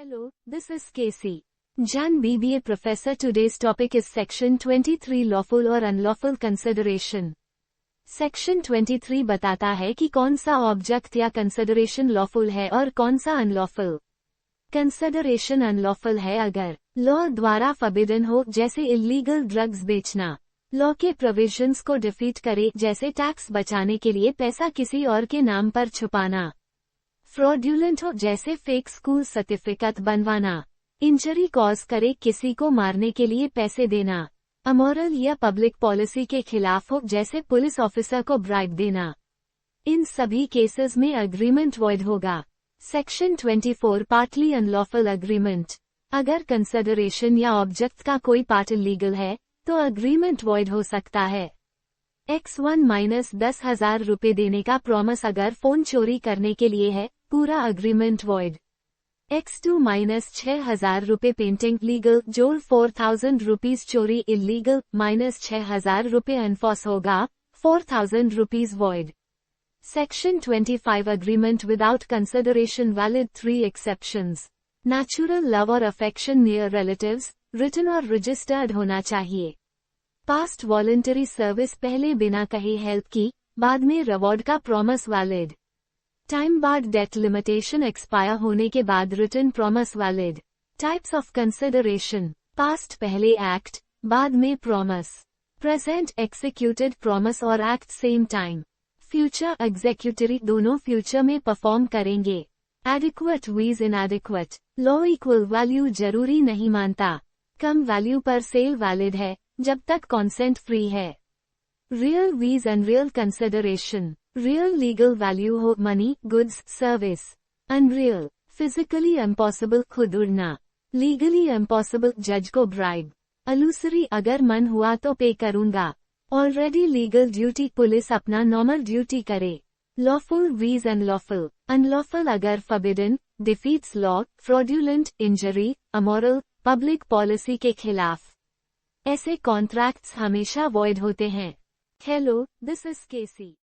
Hello, this is Casey. Jan BBA Professor. Today's topic is Section 23 Lawful or Unlawful Consideration. Section 23 बताता है कि कौन सा object या कंसिडरेशन लॉफुल है और कौन सा अनलॉफुल। कंसिडरेशन अनलॉफुल है अगर लॉ द्वारा फॉरबिडन हो, जैसे इल्लीगल ड्रग्स बेचना, लॉ के प्रोविजंस को डिफीट करे, जैसे टैक्स बचाने के लिए पैसा किसी और के नाम पर छुपाना, फ्रॉड्यूलेंट हो, जैसे फेक स्कूल सर्टिफिकेट बनवाना, इंजरी कॉज करे, किसी को मारने के लिए पैसे देना, अमोरल या पब्लिक पॉलिसी के खिलाफ हो, जैसे पुलिस ऑफिसर को ब्राइब देना। इन सभी केसेस में अग्रीमेंट वॉइड होगा। Section 24 partly unlawful agreement. अगर कंसिडरेशन या ऑब्जेक्ट का कोई पार्ट इलीगल है तो अग्रीमेंट वॉइड हो सकता है। X1 - 10,000 रुपये देने का प्रॉमिस अगर फोन चोरी करने के लिए है, पूरा अग्रीमेंट वॉइड। X2 - 6,000 रुपये पेंटिंग लीगल, जोड़ 4,000 रुपीज चोरी इलीगल, -6,000 रुपये एनफोर्स होगा, 4,000 rupees void. Section 25 agreement without consideration valid. 3 exceptions. Natural love और अफेक्शन नियर रिलेटिव्स, रिटन और रजिस्टर्ड होना चाहिए। पास्ट वॉलंटरी सर्विस, पहले बिना कहे हेल्प की, बाद में रिवॉर्ड का promise valid. Time barred debt limitation, expire होने के बाद written promise valid. Types of consideration, past पहले एक्ट, बाद में प्रॉमिस, प्रेजेंट एक्सिक्यूटेड प्रॉमिस और act same time, future executory दोनों फ्यूचर में परफॉर्म करेंगे। Adequate vs inadequate, law equal value जरूरी नहीं मानता, कम वैल्यू पर सेल वैलिड है जब तक कॉन्सेंट फ्री है। Real vs unreal consideration, real legal value हो, money, goods, service. Unreal, physically impossible, खुद उड़ना। लीगली इम्पॉसिबल, जज को ब्राइब। अलूसरी, अगर मन हुआ तो पे करूंगा। ऑलरेडी लीगल ड्यूटी, पुलिस अपना नॉर्मल ड्यूटी करे। लॉफुल वीज अनलॉफुल, अनलॉफुल अगर forbidden, defeats law, fraudulent, injury, amoral, public policy के खिलाफ। ऐसे कॉन्ट्रैक्ट्स हमेशा वॉइड होते हैं। Hello, this is KC.